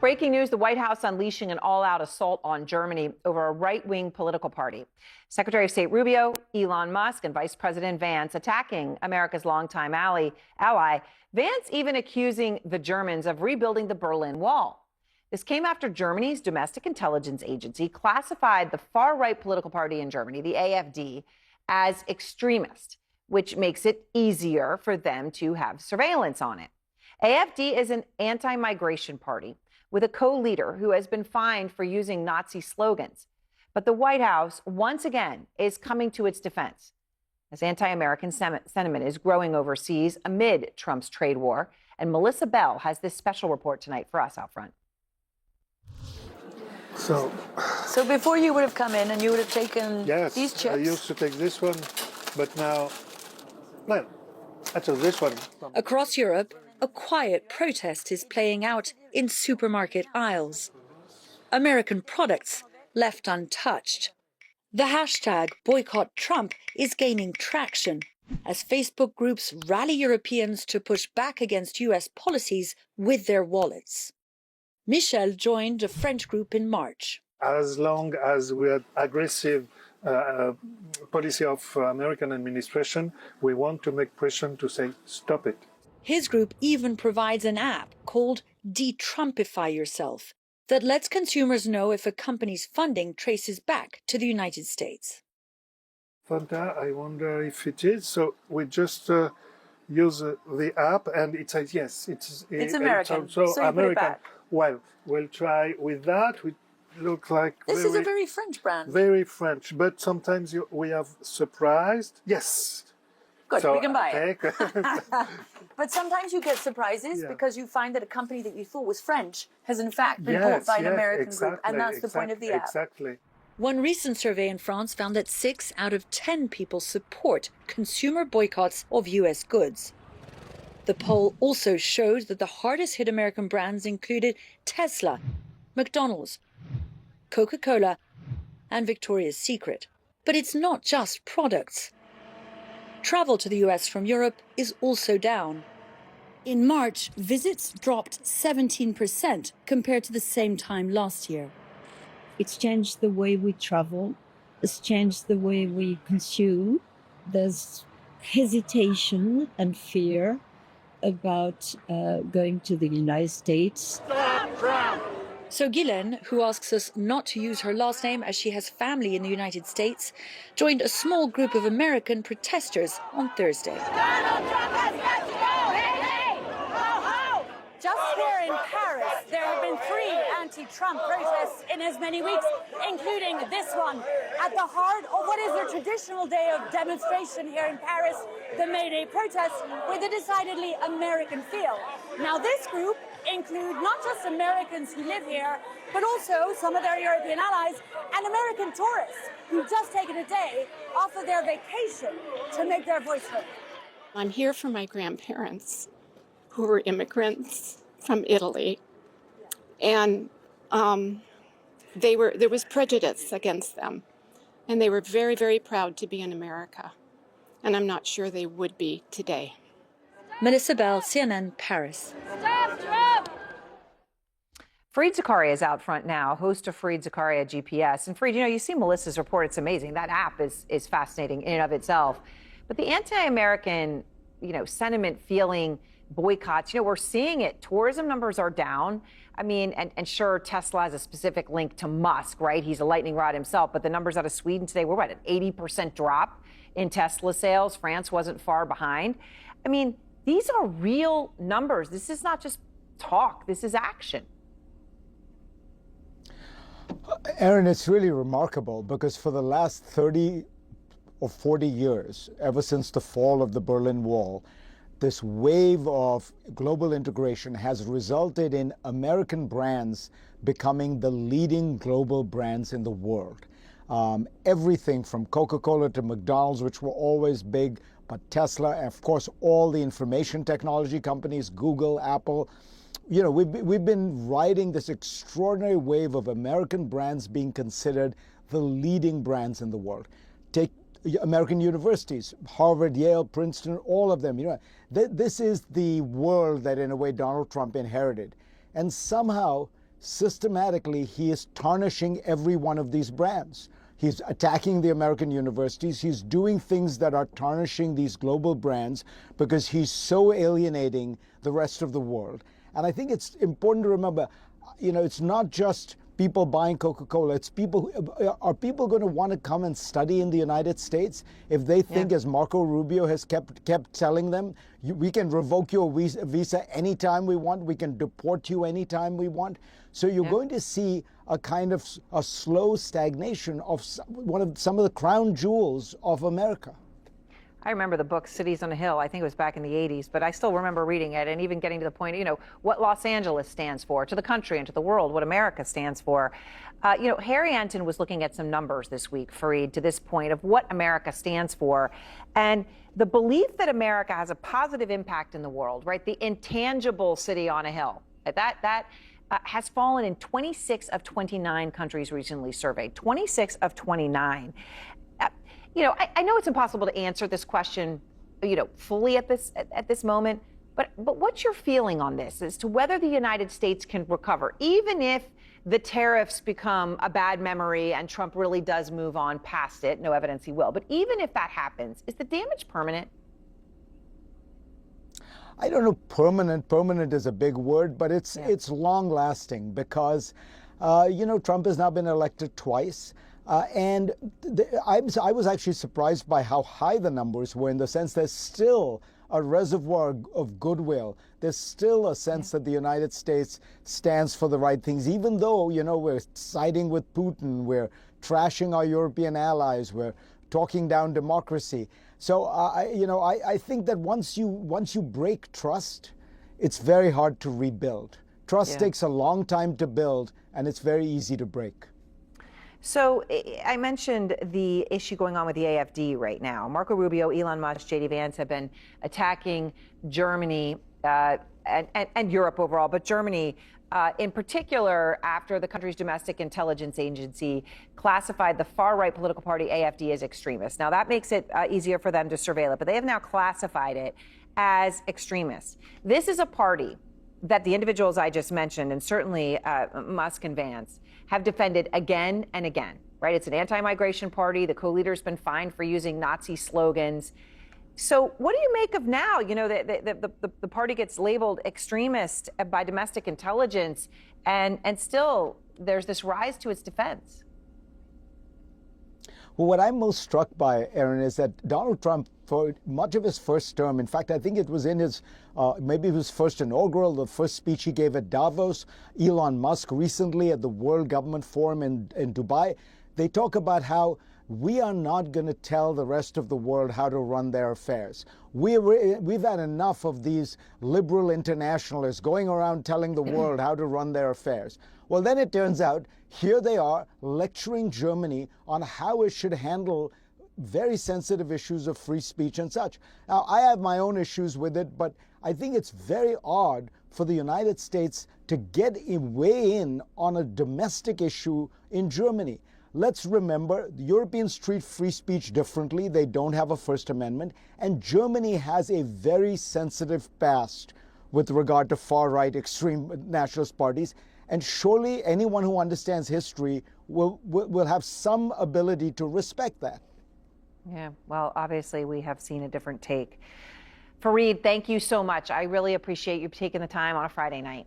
breaking news, the White House unleashing an all-out assault on Germany over a right-wing political party. Secretary of State Rubio, Elon Musk, and Vice President Vance attacking America's longtime ally. Vance even accusing the Germans of rebuilding the Berlin Wall. This came after Germany's domestic intelligence agency classified the far-right political party in Germany, the AfD, as extremist, which makes it easier for them to have surveillance on it. AfD is an anti-migration party with a co-leader who has been fined for using Nazi slogans. But the White House, once again, is coming to its defense as anti-American sentiment is growing overseas amid Trump's trade war. And Melissa Bell has this special report tonight for us out front. So before you would have come in and you would have taken these chips? I used to take this one, but now, well, I took this one. Across Europe, a quiet protest is playing out in supermarket aisles. American products left untouched. The hashtag boycott Trump is gaining traction as Facebook groups rally Europeans to push back against US policies with their wallets. Michel joined a French group in March. As long as we had aggressive policy of American administration, we want to make pressure to say, stop it. His group even provides an app called Detrumpify Yourself that lets consumers know if a company's funding traces back to the United States. Fanta, I wonder if it is. So we just use the app and it says, yes, it's American. So you American. put it back. Well, we'll try with that. We look like this is a very French brand. Very French, but sometimes we have surprised. Yes. Good, so, we can buy it. But sometimes you get surprises because you find that a company that you thought was French has in fact been bought by an American group, and that's the point of the app. Exactly. One recent survey in France found that 6 out of 10 people support consumer boycotts of US goods. The poll also showed that the hardest hit American brands included Tesla, McDonald's, Coca-Cola, and Victoria's Secret. But it's not just products. Travel to the US from Europe is also down. In March, visits dropped 17% compared to the same time last year. It's changed the way we travel. It's changed the way we consume. There's hesitation and fear about going to the United States. Stop Trump! So Guylaine, who asks us not to use her last name as she has family in the United States, joined a small group of American protesters on Thursday. Donald Trump has got to go! Hey, hey! Ho, ho! Just here in Paris, there have been 3 anti-Trump protests in as many weeks, including this one, at the heart of what is a traditional day of demonstration here in Paris, the May Day protest, with a decidedly American feel. Now, this group include not just Americans who live here, but also some of their European allies and American tourists who've just taken a day off of their vacation to make their voice heard. I'm here for my grandparents, who were immigrants from Italy, and there was prejudice against them, and they were very, very proud to be in America, and I'm not sure they would be today. Melissa Bell, CNN, Paris. Stop Trump! Fareed Zakaria is out front now, host of Fareed Zakaria GPS. And Fareed, you see Melissa's report. It's amazing. That app is fascinating in and of itself. But the anti-American, sentiment feeling boycotts, we're seeing it. Tourism numbers are down. I mean, and sure, Tesla has a specific link to Musk, right? He's a lightning rod himself. But the numbers out of Sweden today were an 80% drop in Tesla sales. France wasn't far behind. I mean, these are real numbers. This is not just talk. This is action. Aaron, it's really remarkable because for the last 30 or 40 years, ever since the fall of the Berlin Wall, this wave of global integration has resulted in American brands becoming the leading global brands in the world. Everything from Coca-Cola to McDonald's, which were always big, but Tesla, and of course, all the information technology companies, Google, Apple. We've been riding this extraordinary wave of American brands being considered the leading brands in the world. Take American universities, Harvard, Yale, Princeton, all of them. This is the world that, in a way, Donald Trump inherited. And somehow, systematically he is tarnishing every one of these brands. He's attacking the American universities. He's doing things that are tarnishing these global brands because he's so alienating the rest of the world. And I think it's important to remember, it's not just people buying Coca-Cola. It's people. Are people going to want to come and study in the United States if they think, as Marco Rubio has kept telling them, we can revoke your visa anytime we want. We can deport you anytime we want. So you're going to see a kind of a slow stagnation of some of the crown jewels of America. I remember the book Cities on a Hill. I think it was back in the 80s, but I still remember reading it and even getting to the point, what Los Angeles stands for to the country and to the world, what America stands for. Harry Anton was looking at some numbers this week, Fareed, to this point of what America stands for. And the belief that America has a positive impact in the world, right? The intangible city on a hill, that has fallen in 26 of 29 countries recently surveyed. 26 of 29. I know it's impossible to answer this question, fully at this moment, but what's your feeling on this as to whether the United States can recover, even if the tariffs become a bad memory and Trump really does move on past it? No evidence he will. But even if that happens, is the damage permanent? I don't know, permanent. Permanent is a big word, but it's long lasting because, Trump has now been elected twice. I was actually surprised by how high the numbers were, in the sense there's still a reservoir of goodwill. There's still a sense that the United States stands for the right things, even though, we're siding with Putin, we're trashing our European allies, we're talking down democracy. So, I think that once you break trust, it's very hard to rebuild. Trust takes a long time to build, and it's very easy to break. So I mentioned the issue going on with the AfD right now. Marco Rubio, Elon Musk, J.D. Vance have been attacking Germany and Europe overall, but Germany in particular after the country's domestic intelligence agency classified the far-right political party AfD as extremist. Now, that makes it easier for them to surveil it, but they have now classified it as extremist. This is a party that the individuals I just mentioned, and certainly Musk and Vance, have defended again and again, right? It's an anti-migration party. The co-leader's been fined for using Nazi slogans. So what do you make of now? The party gets labeled extremist by domestic intelligence, and still there's this rise to its defense. Well, what I'm most struck by, Aaron, is that Donald Trump, for much of his first term, in fact, I think it was in his, maybe his first inaugural, the first speech he gave at Davos, Elon Musk recently at the World Government Forum in Dubai, they talk about how we are not going to tell the rest of the world how to run their affairs. We've had enough of these liberal internationalists going around telling the world how to run their affairs. Well, then it turns out, here they are lecturing Germany on how it should handle very sensitive issues of free speech and such. Now, I have my own issues with it, but I think it's very odd for the United States to weigh in on a domestic issue in Germany. Let's remember, the Europeans treat free speech differently. They don't have a First Amendment. And Germany has a very sensitive past with regard to far-right extreme nationalist parties. And surely anyone who understands history will have some ability to respect that. Yeah, well, obviously we have seen a different take. Fareed, thank you so much. I really appreciate you taking the time on a Friday night.